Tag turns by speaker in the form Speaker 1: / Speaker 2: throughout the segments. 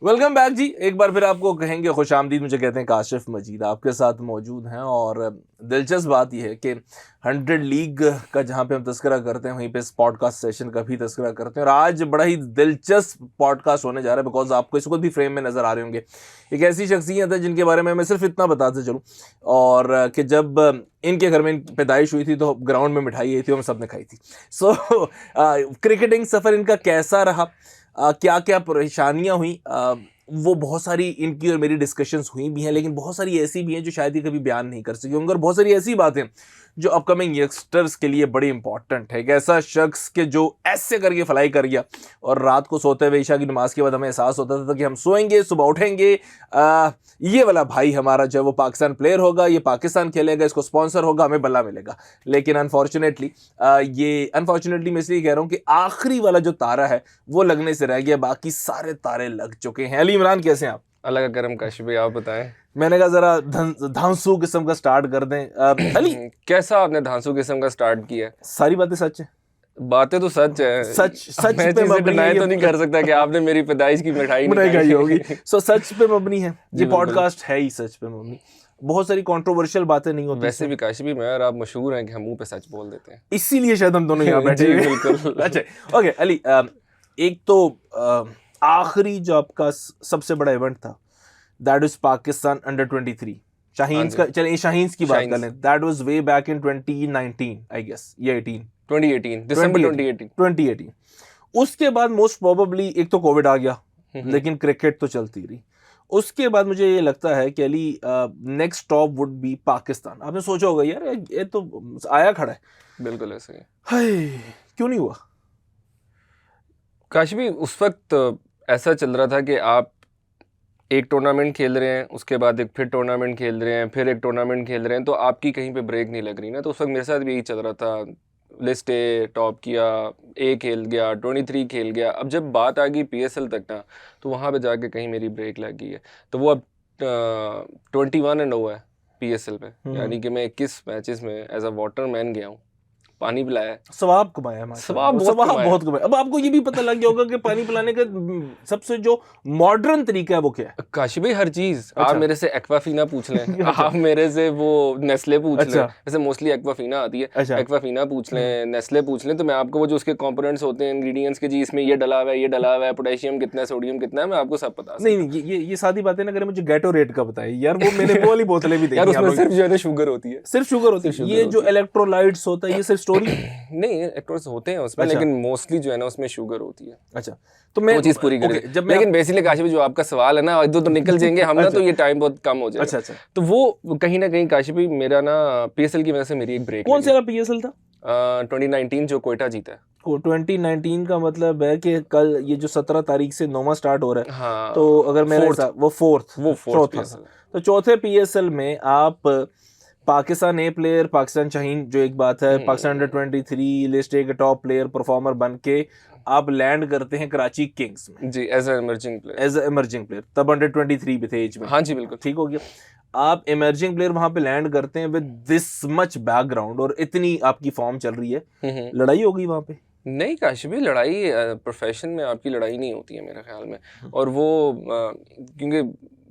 Speaker 1: Welcome back जी। एक बार फिर आपको कहेंगे खुशामदीद। मुझे कहते हैं काशिफ मजीद आपके साथ मौजूद हैं और दिलचस्प बात यह है कि 100 लीग का जहां पे हम तस्करा करते हैं वहीं पे इस पॉडकास्ट सेशन का भी तस्करा करते हैं और आज बड़ा ही दिलचस्प पॉडकास्ट होने जा रहा है बिकॉज आपको इसको भी फ्रेम में नज़र आ रहे होंगे। एक ऐसी शख्सियत है जिनके बारे में मैं सिर्फ इतना बताते चलूँ और कि जब इनके घर में पैदाइश हुई थी तो ग्राउंड में मिठाई आई थी, हम सब ने खाई थी। सो क्रिकेटिंग सफ़र इनका कैसा रहा, क्या क्या परेशानियां हुई, वो बहुत सारी इनकी और मेरी डिस्कशंस हुई भी हैं, लेकिन बहुत सारी ऐसी भी हैं जो शायद ही कभी बयान नहीं कर सकी होंगे और बहुत सारी ऐसी बातें जो अपकमिंग यंगस्टर्स के लिए बड़ी इंपॉर्टेंट है। एक ऐसा शख्स के जो ऐसे करके फ्लाई कर गया और रात को सोते हुए ईशा की नमाज के बाद हमें एहसास होता था कि हम सोएंगे सुबह उठेंगे, ये वाला भाई हमारा जो है वो पाकिस्तान प्लेयर होगा, ये पाकिस्तान खेलेगा, इसको स्पॉन्सर होगा, हमें बल्ला मिलेगा। लेकिन अनफॉर्चुनेटली मैं इसलिए कह रहा हूँ कि आखिरी वाला जो तारा है वो लगने से रह गया, बाकी सारे तारे लग चुके हैं। अली इमरान कैसे हैं आप?
Speaker 2: अल्लाह का करम काशिफ भाई, आप बताएं।
Speaker 1: मैंने कहा जरा धांसू किस्म का स्टार्ट कर दें। अली
Speaker 2: कैसा आपने धांसू किस्म का स्टार्ट किया?
Speaker 1: सारी बातें सच है,
Speaker 2: बातें तो सच है,
Speaker 1: सच
Speaker 2: मैं
Speaker 1: पे
Speaker 2: चीजें डिनाई तो नहीं कर सकता कि आपने मेरी पैदाइश की मिठाई नहीं
Speaker 1: खाई होगी। सो सच पे मबनी है ये
Speaker 2: बिल्कुल।
Speaker 1: पॉडकास्ट, है ही सच पे मबनी। बहुत सारी कंट्रोवर्शियल बातें नहीं होती।
Speaker 2: वैसे भी काशिफ भी मैं और आप मशहूर हैं कि हम मुंह पे सच बोल देते हैं,
Speaker 1: इसीलिए शायद हम दोनों यहाँ बैठे
Speaker 2: जी,
Speaker 1: हैं।
Speaker 2: बिल्कुल।
Speaker 1: अच्छा ओके अली, एक तो आखिरी जो आपका सबसे बड़ा इवेंट था that is Pakistan under 23 Shaheens का। चलिए शाहीन्स की बात कर लें, that was way back in 2019 I guess, ये
Speaker 2: 2018 दिसंबर
Speaker 1: 2018। उसके बाद मोस्ट प्रोबेबली एक तो कोविड आ गया लेकिन क्रिकेट तो चलती रही। उसके बाद मुझे ये लगता है कि Ali next stop would be Pakistan. आपने सोचा होगा यार ये तो आया खड़ा है।
Speaker 2: बिल्कुल ऐसे ही।
Speaker 1: हाय, क्यों नहीं हुआ?
Speaker 2: काशिफ भी उस वक्त ऐसा चल रहा था कि आप एक टूर्नामेंट खेल रहे हैं, उसके बाद एक फिर टूर्नामेंट खेल रहे हैं, फिर एक टूर्नामेंट खेल रहे हैं, तो आपकी कहीं पे ब्रेक नहीं लग रही ना। तो उस वक्त मेरे साथ भी यही चल रहा था, लिस्ट ए टॉप किया, ए खेल गया, 23 खेल गया। अब जब बात आ गई PSL तक ना, तो वहाँ पे जाके कहीं मेरी ब्रेक लग गई है। तो वो अब 21-0 है PSL पे, यानी कि मैं 21 मैचेस में एज अ वाटरमैन गया हूँ, पानी पिलाया,
Speaker 1: सवाब कमाया,
Speaker 2: सवाब बहुत
Speaker 1: कमाया। अब आपको ये भी पता लग गया होगा कि पानी पिलाने का सबसे जो मॉडर्न तरीका है वो क्या है।
Speaker 2: काशी भाई हर चीज आप मेरे से एक्वाफीना पूछ लें, आप मेरे से वो नेस्ले पूछ लें, वैसे मोस्टली एक्वाफीना आती है, एक्वाफीना पूछ लें, नेस्ले पूछ लें, तो मैं आपको वो जो उसके कंपोनेंट्स होते हैं, इंग्रेडिएंट्स के, जी इसमें ये डला हुआ है, ये डला हुआ है, पोटेशियम कितना है, सोडियम कितना है, मैं आपको सब पता।
Speaker 1: नहीं ये सादी बातें ना करें, मुझे गैटोरेट का बताइए यार, वो मैंने वो वाली बोतलें भी देखी
Speaker 2: यार, उसमें सिर्फ जो है शुगर होती है,
Speaker 1: सिर्फ शुगर होती है। ये जो इलेक्ट्रोलाइट्स होता है ये सिर्फ स्टोरी
Speaker 2: नहीं, इलेक्ट्रोलाइट्स होते हैं उसमें, लेकिन मोस्टली जो है ना उसमें शुगर होती है।
Speaker 1: अच्छा, तो मैं
Speaker 2: वो चीज पूरी करें। लेकिन बेसिकली काशिफ जो आपका सवाल है ना, इधर तो निकल जाएंगे हम ना, तो ये टाइम बहुत कम हो जाएगा।
Speaker 1: अच्छा,
Speaker 2: तो वो कहीं ना कहीं काशिफ मेरा ना PSL की वजह से मेरी एक ब्रेक।
Speaker 1: कौन सा PSL था?
Speaker 2: 2019 जो कोयटा जीता है।
Speaker 1: 2019 का मतलब है कि कल ये जो 17 तारीख से 9वां स्टार्ट हो रहा है।
Speaker 2: हाँ,
Speaker 1: तो अगर मेरे वो फोर्थ
Speaker 2: PSL।
Speaker 1: तो चौथे PSL में आप पाकिस्तान ए प्लेयर, पाकिस्तान शाहीन जो एक बात है, पाकिस्तान अंडर 23 लिस्ट ए के टॉप प्लेयर परफॉर्मर बन के आप लैंड करते हैं कराची किंग्स में
Speaker 2: जी, एज ए इमर्जिंग
Speaker 1: प्लेयर। तब अंडर 23 भी थे एज में।
Speaker 2: हाँ जी, बिल्कुल
Speaker 1: ठीक हो गया। आप इमर्जिंग प्लेयर वहां पे लैंड करते हैं विद दिस मच बैकग्राउंड और इतनी आपकी फॉर्म चल रही है, लड़ाई होगी वहां पे?
Speaker 2: नहीं काशिफ, लड़ाई प्रोफेशन में आपकी लड़ाई नहीं होती है मेरे ख्याल में। और वो क्योंकि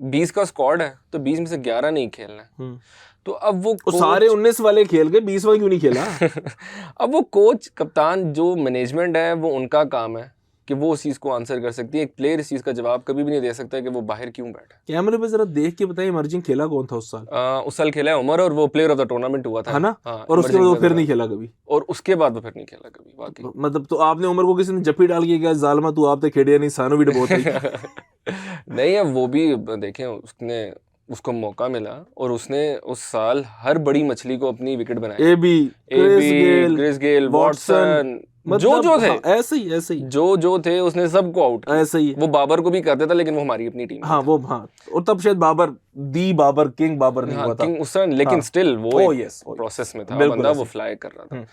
Speaker 2: 20 का स्क्वाड है तो 20 में से 11 नहीं खेलना है, तो अब वो
Speaker 1: सारे 19 वाले खेल गए, 20 वाले क्यों नहीं खेला?
Speaker 2: अब वो कोच, कप्तान, जो मैनेजमेंट है, वो उनका काम है कि वो उस चीज़ को आंसर कर सकती है। एक प्लेयर इस चीज़ का जवाब कभी भी नहीं दे सकता कि वो बाहर क्यों बैठा।
Speaker 1: कैमरे पे जरा देख के बताइए, इमर्जिंग खेला कौन था उस साल?
Speaker 2: उस साल खेला है उमर, और वो प्लेयर ऑफ द टूर्नामेंट हुआ था,
Speaker 1: है ना?
Speaker 2: हाँ,
Speaker 1: और उसके बाद वो फिर नहीं खेला कभी?
Speaker 2: और उसके बाद वो फिर नहीं खेला कभी, वाकई।
Speaker 1: मतलब तो आपने उमर को किसी ने जप्पी डाल के गया, जालमा तू आप तो खेड़िया नहीं, सानो भी डबोता
Speaker 2: नहीं, अब वो भी देखें, उसको मौका मिला और उसने उस साल हर बड़ी मछली को अपनी विकेट बनाई।
Speaker 1: एबी,
Speaker 2: क्रिस गेल, वॉटसन, जो थे,
Speaker 1: ऐसे ही
Speaker 2: जो थे, उसने सबको आउट किया।
Speaker 1: ऐसे ही
Speaker 2: वो बाबर को भी करते था, लेकिन वो हमारी अपनी टीम।
Speaker 1: हाँ, वो हाँ, और तब शायद बाबर किंग बाबर नहीं हुआ था,
Speaker 2: किंग उस लेकिन
Speaker 1: हाँ,
Speaker 2: स्टिल वो प्रोसेस में था, बंदा वो फ्लाई कर रहा था।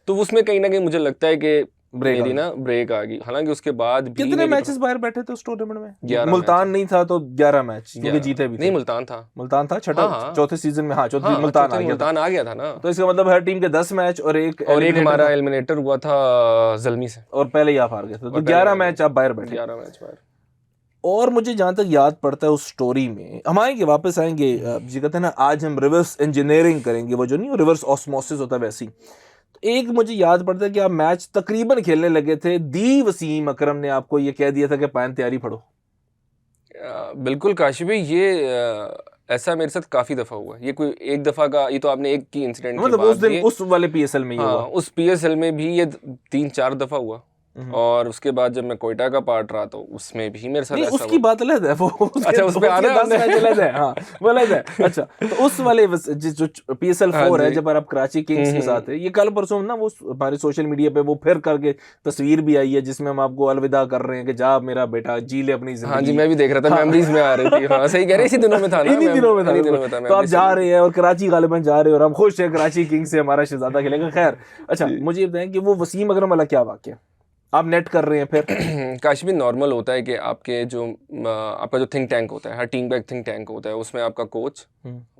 Speaker 2: तो उसमें कहीं ना कहीं मुझे लगता है कि मेरी ना ब्रेक आ गई। हालांकि उसके बाद भी
Speaker 1: कितने मैचेस बाहर बैठे थे उस टूर्नामेंट में?
Speaker 2: 11
Speaker 1: मुल्तान नहीं था तो 11 मैच, क्योंकि जीते भी थे।
Speaker 2: नहीं, मुल्तान था
Speaker 1: छठा, चौथे सीजन में। हाँ, चौथे मुल्तान
Speaker 2: आ गया था ना।
Speaker 1: तो इसका मतलब हर टीम के 10 मैच और एक
Speaker 2: हमारा एलिमिनेटर हुआ था जल्मी से,
Speaker 1: और पहले ही आप हार गए थे, तो 11 मैच आप बाहर बैठे।
Speaker 2: 11 मैच बाहर।
Speaker 1: और मुझे जहाँ तक याद पड़ता है उस स्टोरी में, हम आएंगे वापस आएंगे, जी कहते हैं ना आज हम रिवर्स इंजीनियरिंग करेंगे, वो जो नहीं रिवर्स ऑस्मोसिस होता है वैसी। तो एक मुझे याद पड़ता है कि आप मैच तकरीबन खेलने लगे थे, दी वसीम अकरम ने आपको ये कह दिया था कि पायन तैयारी पढ़ो।
Speaker 2: बिल्कुल काशिफ भाई, ये ऐसा मेरे साथ काफ़ी दफ़ा हुआ। ये कोई एक दफ़ा का, ये तो आपने एक की इंसिडेंट की
Speaker 1: मतलब
Speaker 2: बात
Speaker 1: उस दिन
Speaker 2: की है।
Speaker 1: उस वाले पीएसएल में ये
Speaker 2: हाँ,
Speaker 1: हुआ।
Speaker 2: उस पीएसएल में भी ये 3-4 दफ़ा हुआ। और उसके बाद जब मैं कोयटा का पार्ट रहा तो उसमें भी मेरे साथ
Speaker 1: नहीं
Speaker 2: ऐसा
Speaker 1: उसकी
Speaker 2: हुआ।
Speaker 1: बात अलग है वो,
Speaker 2: अच्छा, उस पे आना है
Speaker 1: 10
Speaker 2: हमने।
Speaker 1: मैच अलग है, हाँ वो अलग है। अच्छा, तो उस वाले जो पीएसएल
Speaker 2: हाँ
Speaker 1: 4 है
Speaker 2: जी।
Speaker 1: जब आप कराची किंग्स के साथ है, ये कल परसों ना वो हमारे सोशल मीडिया पे वो फिर करके तस्वीर भी आई है जिसमें हम आपको अलविदा कर रहे हैं कि जा मेरा बेटा जी ले अपनी
Speaker 2: हाँ जी,
Speaker 1: जिंदगी।
Speaker 2: मैं भी देख रहा था,
Speaker 1: हाँ।
Speaker 2: मेमोरीज में आ रही थी। हाँ सही कह रहे, इसी दिनों में था ना,
Speaker 1: इन्हीं दिनों में था,
Speaker 2: इन्हीं दिनों में
Speaker 1: बिल्कुल।
Speaker 2: था।
Speaker 1: तो आप
Speaker 2: memories
Speaker 1: जा
Speaker 2: चल
Speaker 1: रहे हैं और कराची गालिबन जा रहे हैं और हम खुश हैं कराची किंग्स से हमारा शहजादा खेलेगा। खैर, अच्छा
Speaker 2: जी।
Speaker 1: मुझे ये बताएं कि वो वसीम अकरम वाला क्या वाकया, आप नेट कर रहे हैं फिर?
Speaker 2: काश भी नॉर्मल होता है कि आपके जो आपका जो थिंक टैंक होता है, हर टीम का एक थिंक टैंक होता है, उसमें आपका कोच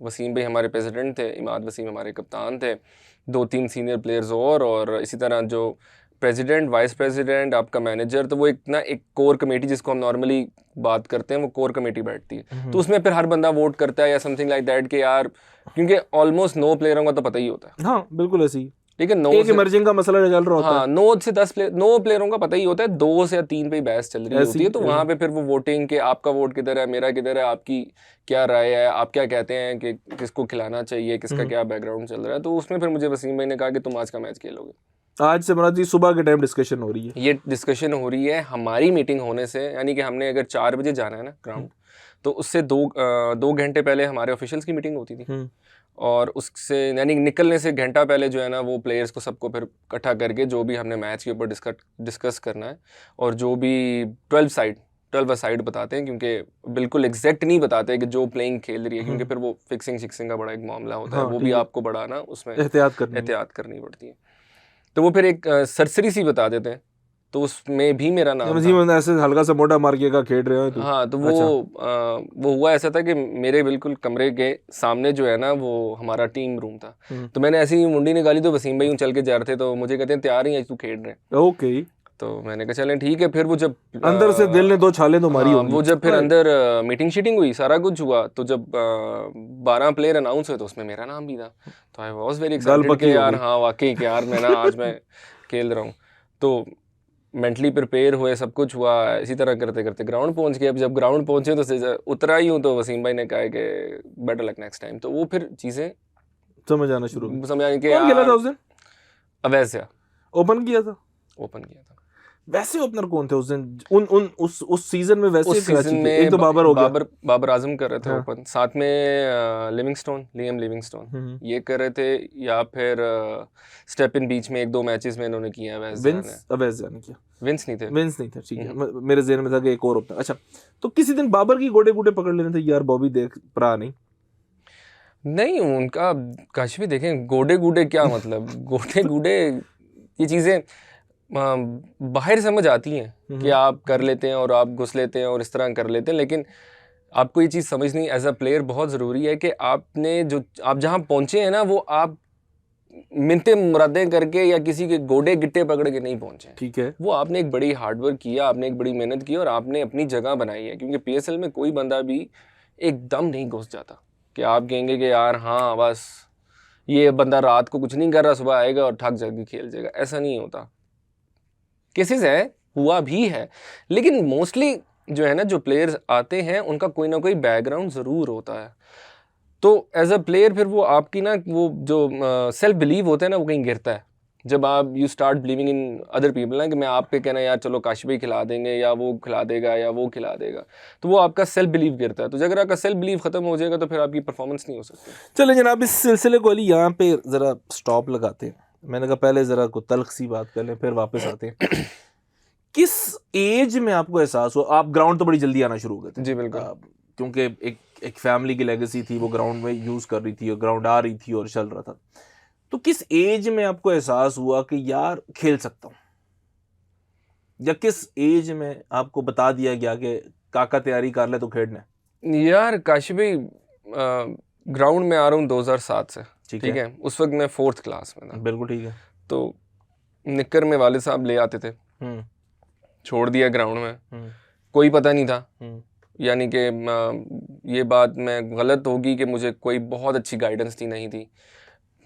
Speaker 2: वसीम भाई हमारे प्रेसिडेंट थे, इमाद वसीम हमारे कप्तान थे, 2-3 सीनियर प्लेयर्स और इसी तरह जो प्रेसिडेंट, वाइस प्रेसिडेंट, आपका मैनेजर। तो वो एक कोर कमेटी जिसको हम नॉर्मली बात करते हैं, वो कोर कमेटी बैठती है। तो उसमें फिर हर बंदा वोट करता है या समथिंग लाइक दैट कि यार, क्योंकि ऑलमोस्ट 9 प्लेयरों का तो पता ही होता है।
Speaker 1: हाँ बिल्कुल ऐसे ही,
Speaker 2: ठीक है, 9
Speaker 1: एक
Speaker 2: से,
Speaker 1: इमर्जिंग का मसला चल रहा होता है।
Speaker 2: हाँ 9 से 10 9 प्लेयरों का पता ही होता है, 2 से या 3 पे ही बहस चल रही होती है। तो वहाँ पे फिर वो वोटिंग के आपका वोट किधर है, मेरा किधर है, आपकी क्या राय है, आप क्या कहते हैं कि किसको खिलाना चाहिए, किसका क्या बैकग्राउंड चल रहा है। तो उसमें फिर मुझे वसीम भाई ने कहा कि तुम आज का मैच खेलोगे।
Speaker 1: आज से मुराद जी सुबह के टाइम डिस्कशन हो रही है?
Speaker 2: ये डिस्कशन हो रही है हमारी मीटिंग होने से, यानी कि हमने अगर 4 बजे जाना है ना ग्राउंड, तो उससे 2 घंटे पहले हमारे ऑफिशियल्स की मीटिंग होती थी। और उससे यानी निकलने से घंटा पहले जो है ना, वो प्लेयर्स को सबको फिर इकट्ठा करके जो भी हमने मैच के ऊपर डिस्कस करना है, और जो भी 12 साइड बताते हैं, क्योंकि बिल्कुल एग्जैक्ट नहीं बताते कि जो प्लेइंग खेल रही है, क्योंकि फिर वो फिक्सिंग शिक्सिंग का बड़ा एक मामला होता है। वो भी आपको बड़ा ना उसमें एहतियात करनी पड़ती है। तो वो फिर एक सरसरी सी बता देते हैं, तो उसमें भी मेरा नाम था।
Speaker 1: ऐसे हल्का सा मोटा मार के का खेल रहे हो तू?
Speaker 2: हाँ, तो वो हुआ ऐसा था कि मेरे बिल्कुल कमरे के सामने जो है ना, वो हमारा टीम रूम था। तो मैंने ऐसी ही मुंडी निकाली, तो वसीम भाई चल के जा रहे थे, तो मुझे कहते हैं तैयार ही है तू खेल रहे हैं।
Speaker 1: ओके।
Speaker 2: तो मैंने कहा चलें ठीक है। फिर वो जब
Speaker 1: अंदर से दिल ने 2 छाले तो मारी होंगी।
Speaker 2: वो जब फिर अंदर मीटिंग शीटिंग हुई, सारा कुछ हुआ, तो जब 12 प्लेयर अनाउंस हुए तो उसमें मेरा नाम भी था। तो आई वॉज वेरी एक्साइटेड कि यार हाँ वाकई कि यार मैं ना आज मैं खेल रहा हूँ। तो मेंटली प्रिपेयर हुए, सब कुछ हुआ, इसी तरह करते करते ग्राउंड पहुंच गए। अब जब ग्राउंड पहुंचे तो उतरा ही हूँ, तो वसीम भाई ने कहा कि बेटर लक नेक्स्ट टाइम। तो वो फिर चीज़ें
Speaker 1: समझ आना शुरू
Speaker 2: समझ आने के।
Speaker 1: कौन खेला था उस दिन?
Speaker 2: अवैस
Speaker 1: ओपन किया था?
Speaker 2: ओपन किया था।
Speaker 1: वैसे ओपनर कौन थे उस दिन उस सीजन में? वैसे
Speaker 2: उस सीजन में
Speaker 1: एक तो बाबर हो गया,
Speaker 2: बाबर आजम कर रहे थे
Speaker 1: हाँ।
Speaker 2: ओपन, साथ में लियम लिविंगस्टोन ये कर रहे थे, या फिर स्टेप इन बीच में 1-2 मैचेस में इन्होंने किया है।
Speaker 1: अवैस जाने किया,
Speaker 2: विंस नहीं थे,
Speaker 1: ठीक है। मेरे ज़हन में था कि एक और ओपनर। अच्छा, तो किसी दिन बाबर की गोडे गुडे पकड़ लेने थे यार, बॉबी देख परा
Speaker 2: नहीं उनका काश भी देखें, गोडे गुडे क्या मतलब गोडे गुडे ये चीज़ें बाहर समझ आती हैं कि आप कर लेते हैं और आप घुस लेते हैं और इस तरह कर लेते हैं, लेकिन आपको ये चीज़ समझनी एज अ प्लेयर बहुत ज़रूरी है कि आपने जो आप जहाँ पहुँचे हैं ना, वो आप मिन्नतें मुरादें करके या किसी के गोडे गिट्टे पकड़ के नहीं पहुँचे।
Speaker 1: ठीक है,
Speaker 2: वो आपने एक बड़ी हार्डवर्क किया, आपने एक बड़ी मेहनत की और आपने अपनी जगह बनाई है। क्योंकि पीएसएल में कोई बंदा भी एकदम नहीं घुस जाता कि आप कहेंगे कि यार हाँ बस ये बंदा रात को कुछ नहीं कर रहा, सुबह आएगा और थक जाके खेल जाएगा, ऐसा नहीं होता। केसेस है, हुआ भी है, लेकिन मोस्टली जो है ना, जो प्लेयर्स आते हैं उनका कोई ना कोई बैकग्राउंड ज़रूर होता है। तो एज अ प्लेयर फिर वो आपकी ना वो जो सेल्फ बिलीव होता है ना, वो कहीं गिरता है जब आप you start believing in other people ना, कि मैं आप पे कहना यार चलो काशिफ भाई खिला देंगे या वो खिला देगा या वो खिला देगा, तो वो आपका सेल्फ बिलीव गिरता है। तो अगर आपका सेल्फ बिलीव खत्म हो जाएगा तो फिर आपकी परफॉर्मेंस नहीं हो सकती।
Speaker 1: चले जनाब, इस सिलसिले को अली यहाँ पे ज़रा स्टॉप लगाते हैं। मैंने कहा पहले ज़रा को तल्ख सी बात कर लें, फिर वापस आते हैं। किस एज में आपको एहसास हुआ? आप ग्राउंड तो बड़ी जल्दी आना शुरू हो गए थे।
Speaker 2: जी बिल्कुल,
Speaker 1: क्योंकि एक फैमिली की लेगेसी थी, वो ग्राउंड में यूज़ कर रही थी और ग्राउंड आ रही थी और चल रहा था। तो किस एज में आपको एहसास हुआ कि यार खेल सकता हूँ, या किस एज में आपको बता दिया गया कि काका तैयारी कर ले तो खेलना है?
Speaker 2: यार काशिफ भाई ग्राउंड में आ रहा हूँ 2007 से, ठीक है। उस वक्त मैं 4th क्लास में था।
Speaker 1: बिल्कुल ठीक है।
Speaker 2: तो निक्कर में वाले साहब ले आते थे, छोड़ दिया ग्राउंड में, कोई पता नहीं था।
Speaker 1: हम्म,
Speaker 2: यानी कि ये बात में गलत होगी कि मुझे कोई बहुत अच्छी गाइडेंस थी, नहीं थी।